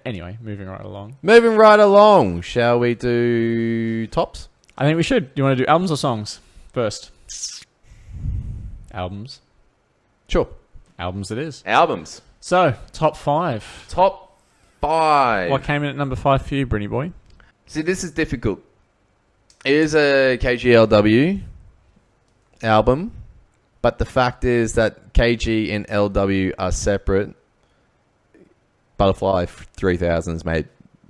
Anyway, moving right along. Moving right along. Shall we do tops? I think we should. Do you want to do albums or songs first? Albums. Sure. Albums it is. Albums. So, top 5. Top 5. What came in at number 5 for you, Brinny boy? See, this is difficult. It is a KGLW album, but the fact is that KG and LW are separate. Butterfly 3000's made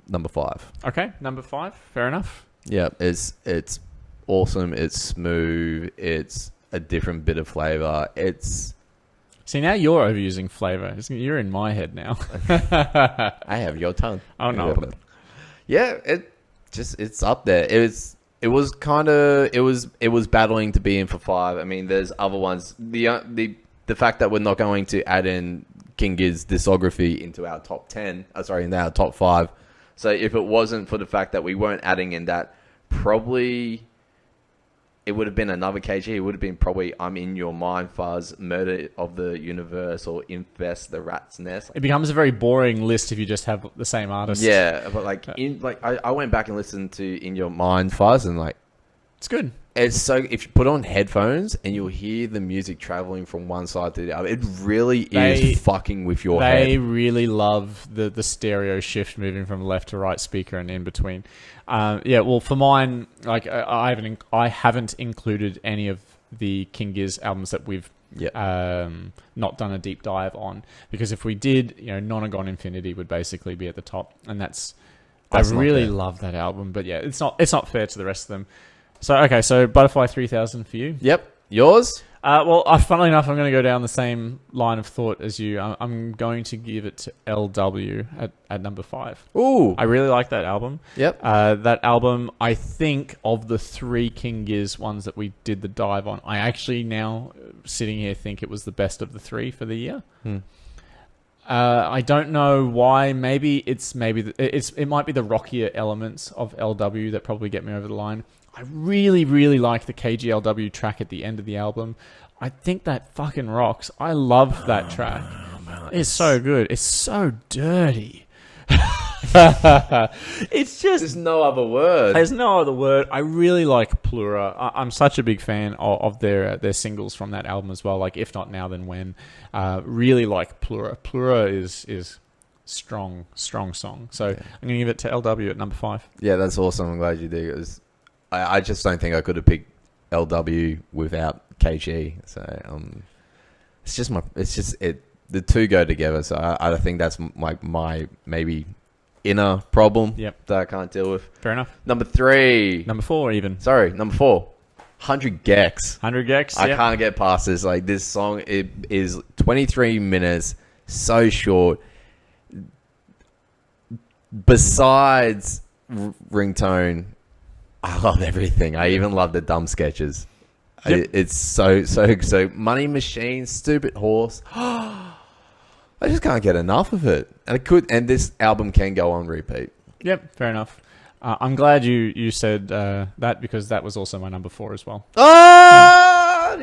number 5. Okay, number 5. Fair enough. Yeah, it's awesome. It's smooth. It's a different bit of flavor. See, now you're overusing flavor. You're in my head now. I have your tongue. Oh no. Yeah, it's up there. It was battling to be in for 5. I mean, there's other ones. The fact that we're not going to add in King Giz's discography into our top 10, into our top 5. So if it wasn't for the fact that we weren't adding in that, probably it would have been another KG. It would have been probably I'm in Your Mind, Fuzz, Murder of the Universe, or Infest the Rat's Nest. It becomes a very boring list if you just have the same artist. Yeah, but I went back and listened to In Your Mind, Fuzz, and it's good. It's so, if you put on headphones and you'll hear the music traveling from one side to the other, it really is fucking with your head. They really love the stereo shift moving from left to right speaker and in between. Well, for mine, I haven't included any of the King Giz albums that we've not done a deep dive on, because if we did, Non-Agone Infinity would basically be at the top, and I really love that album. But yeah, it's not fair to the rest of them. So Butterfly 3000 for you. Yep. Yours? Funnily enough, I'm going to go down the same line of thought as you. I'm going to give it to LW at number 5. Ooh. I really like that album. Yep. That album, I think, of the 3 King Giz ones that we did the dive on, I actually now, sitting here, think it was the best of the 3 for the year. I don't know why. Maybe it might be the rockier elements of LW that probably get me over the line. I really, really like the KGLW track at the end of the album. I think that fucking rocks. I love that track. It's so good. It's so dirty. It's just... There's no other word. There's no other word. I really like Plura. I'm such a big fan of their singles from that album as well. Like, If Not Now, Then When. Really like Plura. Plura is strong song. So I'm going to give it to LW at number 5. Yeah, that's awesome. I'm glad you do. I just don't think I could have picked LW without KG. So the two go together. So I think that's my maybe inner problem Yep. that I can't deal with. Fair enough. Number 3. Number 4 even. Sorry, number 4. 100 Gex. 100 Gex. I can't get past this. Like, this song, it is 23 minutes, so short. Besides ringtone, I love everything. I even love the dumb sketches. Yep. It's so Money Machine, Stupid Horse. I just can't get enough of it. And this album can go on repeat. Yep, fair enough. I'm glad you said that, because that was also my number 4 as well. Oh!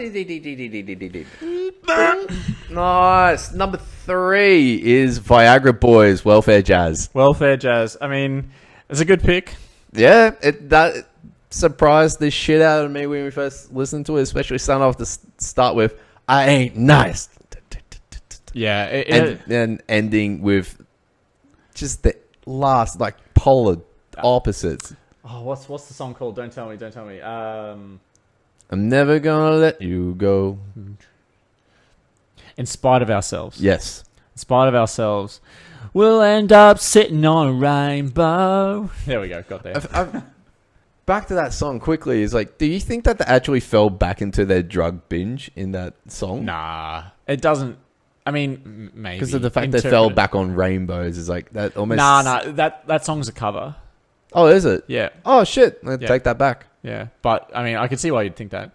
Nice. Number 3 is Viagra Boys, Welfare Jazz. Welfare Jazz. I mean, it's a good pick. Yeah, that surprised the shit out of me when we first listened to it, especially starting off to start with, I ain't nice. Yeah. And ending with just the last, like, polar opposites. Oh, what's the song called? Don't tell me. I'm never gonna let you go. In Spite of Ourselves. Yes. In Spite of Ourselves. We'll end up sitting on a rainbow. There we go. Got there. Back to that song quickly. Is like, do you think that they actually fell back into their drug binge in that song? Nah. It doesn't. I mean, maybe. Because of the fact they fell back on rainbows is like that almost. Nah. That song's a cover. Oh, is it? Yeah. Oh, shit. Take that back. Yeah. But, I mean, I can see why you'd think that.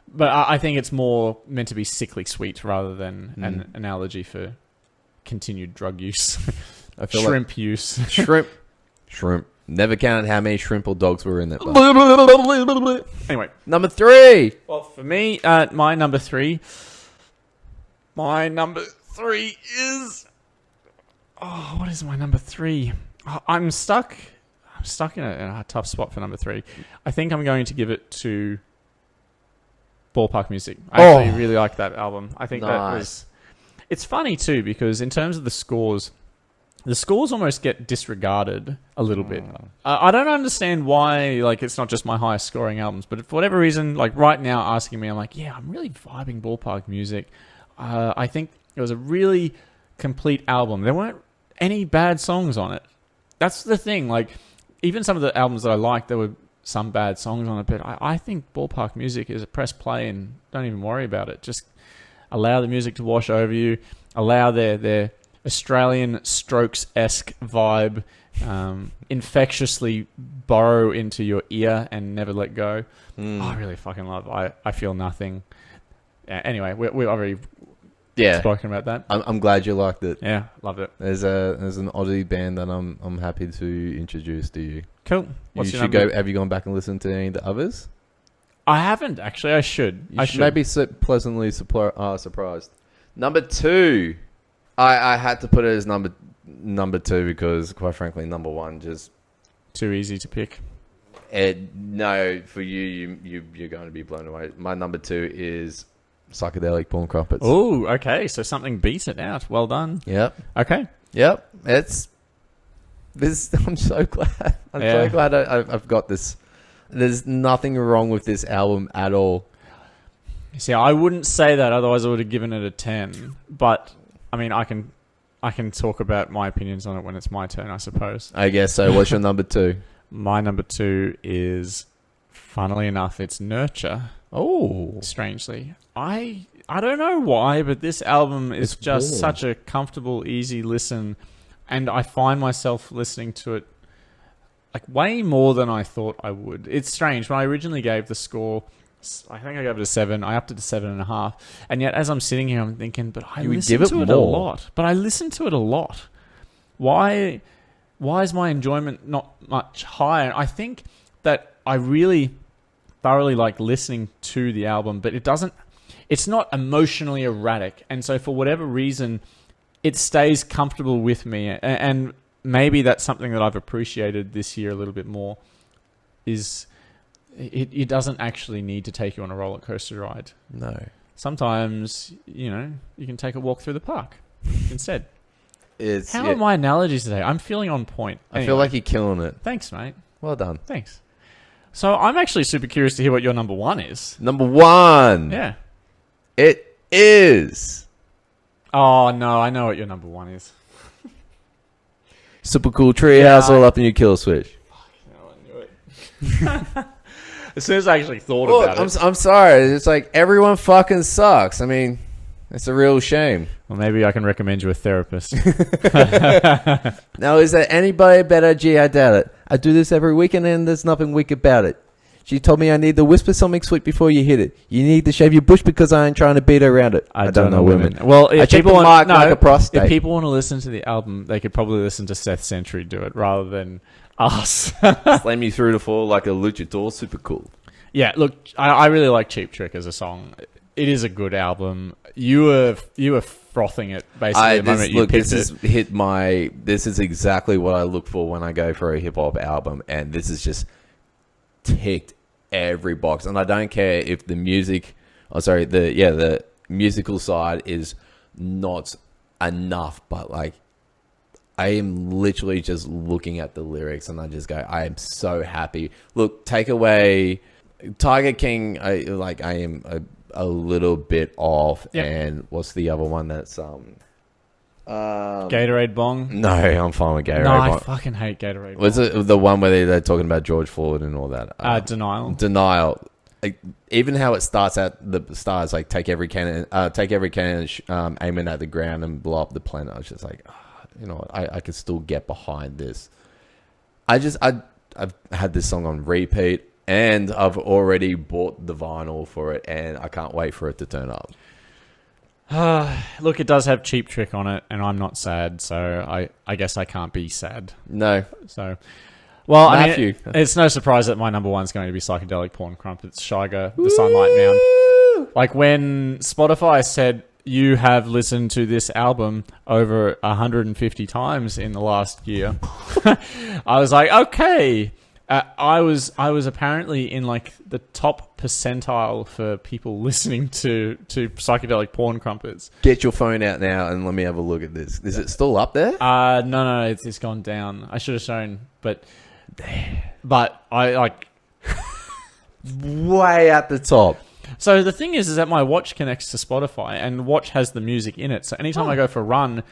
But I think it's more meant to be sickly sweet rather than an analogy for continued drug use. I feel shrimp use. Shrimp. Never counted how many shrimp or dogs were in that bar. Anyway. Number 3. Well, for me, my number 3 is... Oh, what is my number 3? I'm stuck in a tough spot for number 3. I think I'm going to give it to Ballpark Music. I actually really like that album. I think that was... It's funny too, because in terms of the scores almost get disregarded a little bit. I don't understand why, like, it's not just my highest scoring albums, but for whatever reason, like right now asking me, I'm like, yeah, I'm really vibing Ballpark Music. I think it was a really complete album. There weren't any bad songs on it. That's the thing. Like, even some of the albums that I liked, there were some bad songs on it, but I think Ballpark Music is a press play and don't even worry about it. Just allow the music to wash over you. Allow their Australian Strokes-esque vibe infectiously burrow into your ear and never let go. I really fucking love I Feel Nothing. Anyway, we've already spoken about that. I'm glad you liked it. Yeah, loved it. There's an Aussie band that I'm happy to introduce to you. Cool. What's your number? Have you gone back and listened to any of the others? I haven't, actually. I should. I should. Maybe pleasantly surprised. Number 2. I had to put it as number 2 because, quite frankly, number 1 just... Too easy to pick. No, for you're going to be blown away. My number 2 is Psychedelic Porn Crumpets. Oh, okay. So something beats it out. Well done. Yep. Okay. Yep. I'm so glad. So glad I've got this. There's nothing wrong with this album at all. See, I wouldn't say that, otherwise I would have given it a 10. But I mean, I can talk about my opinions on it when it's my turn, I suppose. I guess so. What's your number 2? My number 2 is, funnily enough, it's Nurture. Oh, strangely, I don't know why, but this album is just such a comfortable, easy listen, and I find myself listening to it like way more than I thought I would. It's strange. When I originally gave the score, I think I gave it a 7. I upped it to 7.5. And yet, as I'm sitting here, I'm thinking, but I listen to it a lot. But I listen to it a lot. Why is my enjoyment not much higher? I think that I really thoroughly like listening to the album, but it's not emotionally erratic. And so for whatever reason, it stays comfortable with me. And maybe that's something that I've appreciated this year a little bit more, is it doesn't actually need to take you on a roller coaster ride. No. Sometimes, you can take a walk through the park instead. How are my analogies today? I'm feeling on point. I feel like you're killing it. Thanks, mate. Well done. Thanks. So I'm actually super curious to hear what your number 1 is. Number 1. Yeah. It is Oh no, I know what your number one is. Super cool treehouse all up in your kill switch. No, I knew it. As soon as I actually thought Look, about it. I'm sorry. It's like everyone fucking sucks. I mean, it's a real shame. Well, maybe I can recommend you a therapist. Now, is there anybody better? Gee, I doubt it. I do this every weekend and there's nothing weak about it. She told me I need to whisper something sweet before you hit it. You need to shave your bush because I ain't trying to beat around it. I don't know women. Well, I if check people the want, mark like a prostate. if people want to listen to the album, they could probably listen to Seth Sentry do it rather than us. Slam you through the floor like a luchador. Super cool. Yeah, look, I really like Cheap Trick as a song. It is a good album. You were frothing it basically the moment you picked it. This is exactly what I look for when I go for a hip hop album, and this is just ticked every box. And I don't care if the the musical side is not enough, but like I am literally just looking at the lyrics and I just go, I am so happy. Look, take away Tiger King. I am a little bit off. Yep. And what's the other one that's Gatorade Bong? No, I'm fine with Gatorade No, I Bong. fucking hate Gatorade Bong. Was it the one where they're talking about George Floyd and all that? Denial. Like, even how it starts at the start is like take every cannon, aim it at the ground and blow up the planet. I was just like, I could still get behind this. I've had this song on repeat and I've already bought the vinyl for it and I can't wait for it to turn up. Look, it does have Cheap Trick on it, and I'm not sad, so I guess I can't be sad. No. So, well, Matthew. I mean, it's no surprise that my number one's going to be Psychedelic Porn Crumpets, Shiga, The Sunlight Mound. Like when Spotify said you have listened to this album over 150 times in the last year, I was like, okay. I was apparently in like the top percentile for people listening to Psychedelic Porn Crumpets. Get your phone out now and let me have a look at this. Is it still up there? No, it's gone down. I should have shown, but I like way at the top. So the thing is that my watch connects to Spotify, and the watch has the music in it. So anytime I go for a run,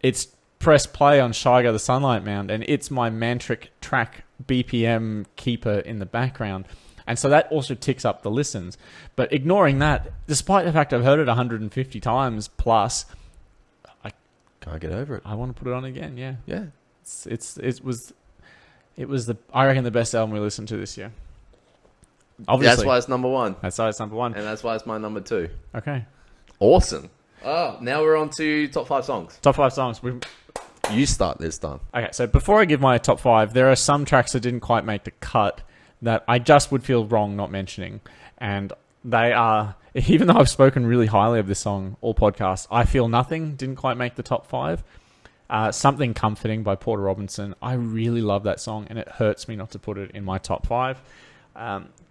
it's press play on Shiga the Sunlight Mound, and it's my Mantric track BPM keeper in the background. And so that also ticks up the listens. But ignoring that, despite the fact I've heard it 150 times plus, I can't get over it. I want to put it on again, yeah. Yeah. It was I reckon the best album we listened to this year. Obviously. That's why it's number one. That's why it's number one. And that's why it's my number two. Okay. Awesome. Oh, now we're on to top 5 songs. Top 5 songs. You start this time. Okay, so before I give my top 5, there are some tracks that didn't quite make the cut that I just would feel wrong not mentioning. And they are, even though I've spoken really highly of this song all podcasts, I Feel Nothing didn't quite make the top 5. Something Comforting by Porter Robinson. I really love that song, and it hurts me not to put it in my top 5.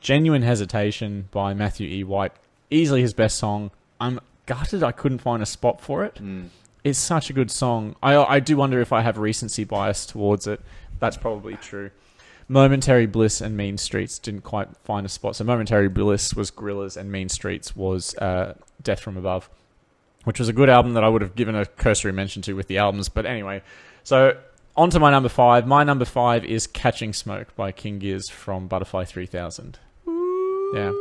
Genuine Hesitation by Matthew E. White. Easily his best song. I'm gutted I couldn't find a spot for it. It's such a good song. I do wonder if I have recency bias towards it. That's probably true. Momentary Bliss and Mean Streets didn't quite find a spot. So Momentary Bliss was Gorillaz and Mean Streets was Death From Above, which was a good album that I would have given a cursory mention to with the albums. But anyway, so on to my number 5. My number 5 is Catching Smoke by King Giz from Butterfly 3000. Yeah.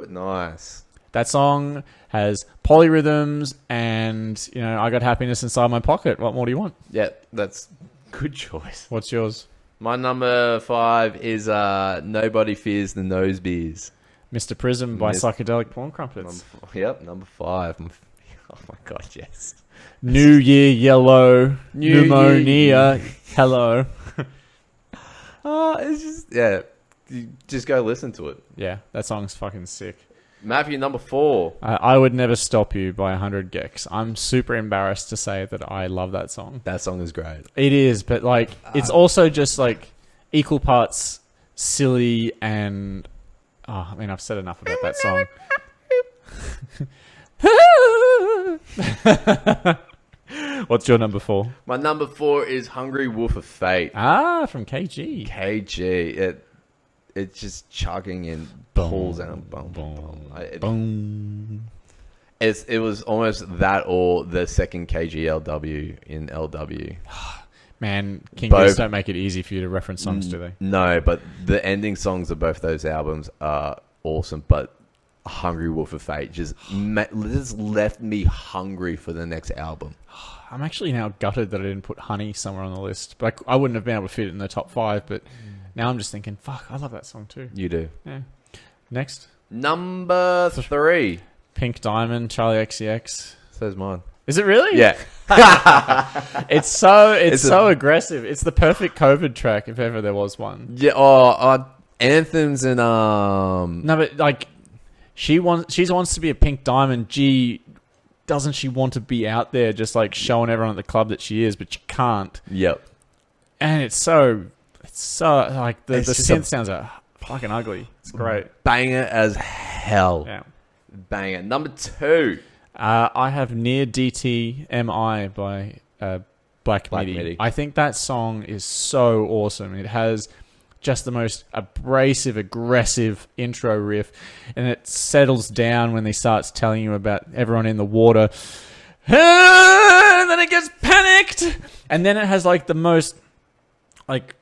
Nice. That song has polyrhythms and, I got happiness inside my pocket. What more do you want? Yeah, that's good choice. What's yours? My number 5 is Nobody Fears the Nose Beers. Mr. Prism by Psychedelic Porn Crumpets. Number 5. Oh my god, yes. New Year Yellow. Pneumonia. Hello. It's just, yeah. You just go listen to it. Yeah, that song's fucking sick. Matthew, number 4. I Would Never Stop You by 100 Gex. I'm super embarrassed to say that I love that song. That song is great. It is, but like it's also just like equal parts silly and I've said enough about that song. What's your number 4? My number 4 is Hungry Wolf of Fate. From KG. KG. It's just chugging in pulls and boom. It was almost that or the second KGLW in LW. Man, King Both- Gizzard don't make it easy for you to reference songs, do they? No, but the ending songs of both those albums are awesome. But Hungry Wolf of Fate just left me hungry for the next album. I'm actually now gutted that I didn't put Honey somewhere on the list. But I wouldn't have been able to fit it in the top 5. But now I'm just thinking, fuck, I love that song too. You do. Yeah. Next, Number 3. Pink Diamond, Charlie XCX. Says mine. Is it really? Yeah. It's so aggressive. It's the perfect COVID track if ever there was one. Yeah. Anthems and No, but like she wants to be a Pink Diamond. Doesn't she want to be out there just like showing everyone at the club that she is, but she can't. Yep. And it's so like the It's just synth sounds are fucking ugly. It's great. Banger as hell. Yeah. Banger. Number 2. I have Near DTMI by Black Midi. Midi. I think that song is so awesome. It has just the most abrasive, aggressive intro riff, and it settles down when he starts telling you about everyone in the water. And then it gets panicked, and then it has like the most like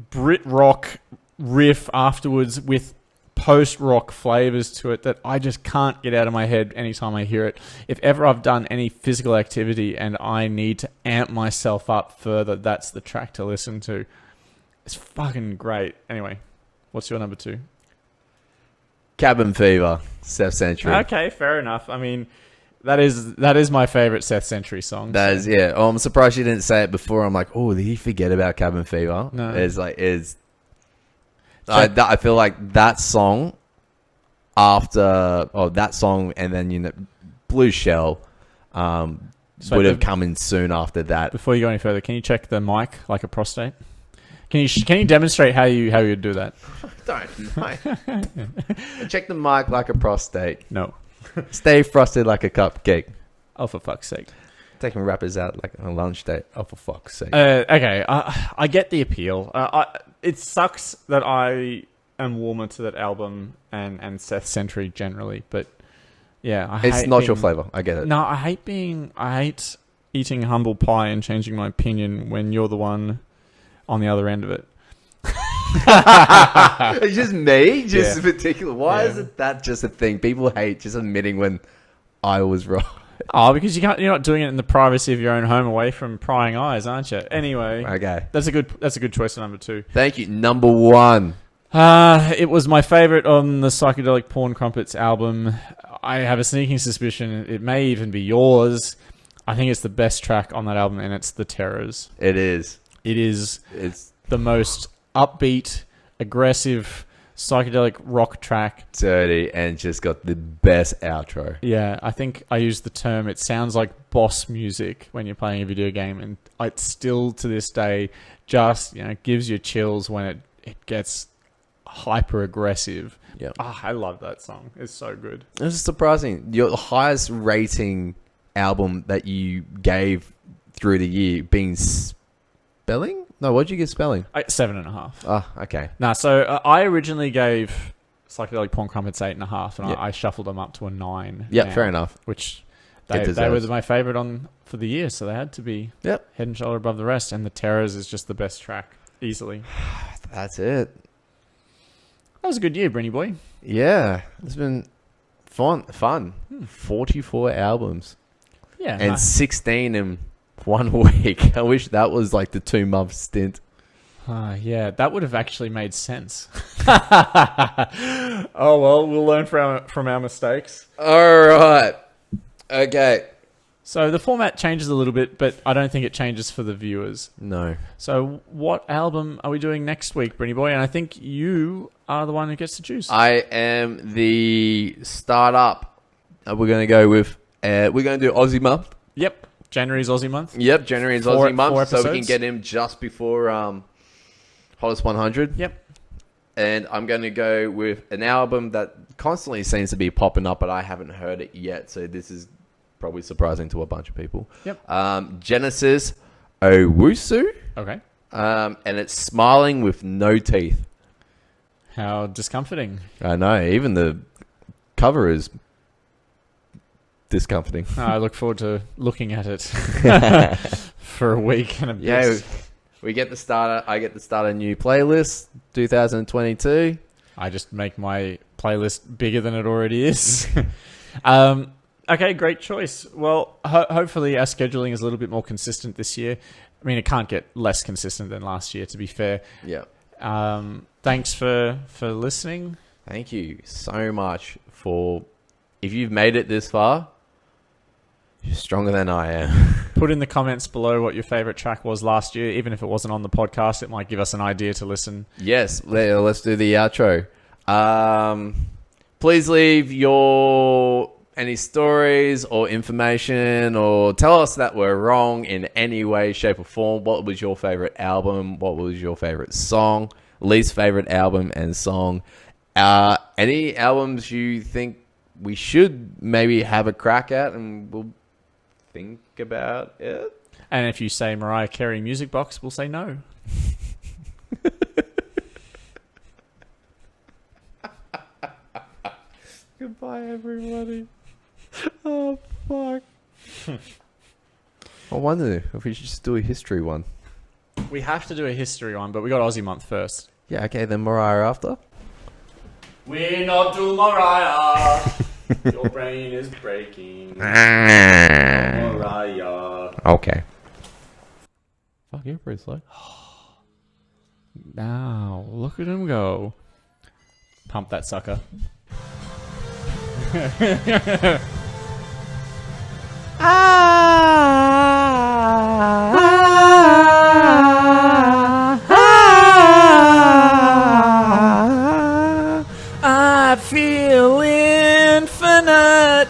Brit rock riff afterwards with post-rock flavors to it that I just can't get out of my head anytime I hear it. If ever I've done any physical activity and I need to amp myself up further, that's the track to listen to. It's fucking great. Anyway, what's your number 2? Cabin Fever. Seth Century. Okay, fair enough. I mean, that is my favorite Seth Century song. That is, yeah. Oh, I'm surprised you didn't say it before. I'm like, oh, did he forget about Cabin Fever? No. I feel like that song that song and then Blue Shell would have come in soon after that. Before you go any further, can you check the mic like a prostate? Can you demonstrate how you would do that? Don't. No. Check the mic like a prostate. No. Stay frosted like a cupcake. Oh, for fuck's sake. Taking rappers out like on a lunch date. Oh, for fuck's sake. Okay, I get the appeal. It sucks that I am warmer to that album and Seth Century generally, but yeah, it's not your flavor. I get it. No, I hate eating humble pie and changing my opinion when you're the one on the other end of it. It's just me? Just particular. Why is it that just a thing? People hate just admitting when I was wrong. Oh, because you're not doing it in the privacy of your own home away from prying eyes, aren't you? Anyway. Okay. That's a good choice for number 2. Thank you. Number 1. It was my favorite on the Psychedelic Porn Crumpets album. I have a sneaking suspicion it may even be yours. I think it's the best track on that album, and it's The Terrors. It is. It's the most upbeat, aggressive, psychedelic rock track. Dirty, and just got the best outro. Yeah, I think I used the term, it sounds like boss music when you're playing a video game, and it still, to this day, just gives you chills when it gets hyper aggressive. Yeah, I love that song. It's so good. It's surprising. Your highest rating album that you gave through the year being Spelling? No, what'd you get Spelling? 7.5. Oh, okay. Nah, so I originally gave Psychedelic Porn Crumpets 8.5, and I shuffled them up to a 9. Yeah, fair enough. Which they were my favorite for the year, so they had to be head and shoulder above the rest. And The Terrors is just the best track, easily. That's it. That was a good year, Brenny boy. Yeah, it's been fun. 44 albums. Yeah, and 16 in 1 week. I wish that was like the 2-month stint. Yeah, that would have actually made sense. Oh, well, we'll learn from our mistakes. All right. Okay. So the format changes a little bit, but I don't think it changes for the viewers. No. So what album are we doing next week, Brenny boy? And I think you are the one who gets to choose. I am the startup. We're going to go with... we're going to do Aussie month. Yep. January's Aussie month. Yep, January's Aussie month. 4 so we can episodes. get him just before Hottest 100. Yep. And I'm going to go with an album that constantly seems to be popping up, but I haven't heard it yet. So this is probably surprising to a bunch of people. Yep. Genesis Owusu. Okay. And it's Smiling with No Teeth. How discomforting. I know. Even the cover is discomforting. I look forward to looking at it for a week and a bit. Yeah, we get the starter. I get to start a new playlist, 2022. I just make my playlist bigger than it already is. Okay, great choice. Well, hopefully our scheduling is a little bit more consistent this year. I mean, it can't get less consistent than last year, to be fair. Yeah. Thanks for listening. Thank you so much for... If you've made it this far, you're stronger than I am. Put in the comments below what your favorite track was last year. Even if it wasn't on the podcast, it might give us an idea to listen. Yes, let's do the outro. Please leave your any stories or information, or tell us that we're wrong in any way, shape, or form. What was your favorite album? What was your favorite song? Least favorite album and song? Any albums you think we should maybe have a crack at, and we'll think about it. And if you say Mariah Carey Music Box, we'll say no. Goodbye, everybody. Oh, fuck. I wonder if we should just do a history one. We have to do a history one, but we got Aussie month first. Yeah, okay, then Mariah after. We're not do Mariah. Your brain is breaking. Mariah. Okay. Fuck, you're pretty slow. Now, look at him go. Pump that sucker. I feel infinite.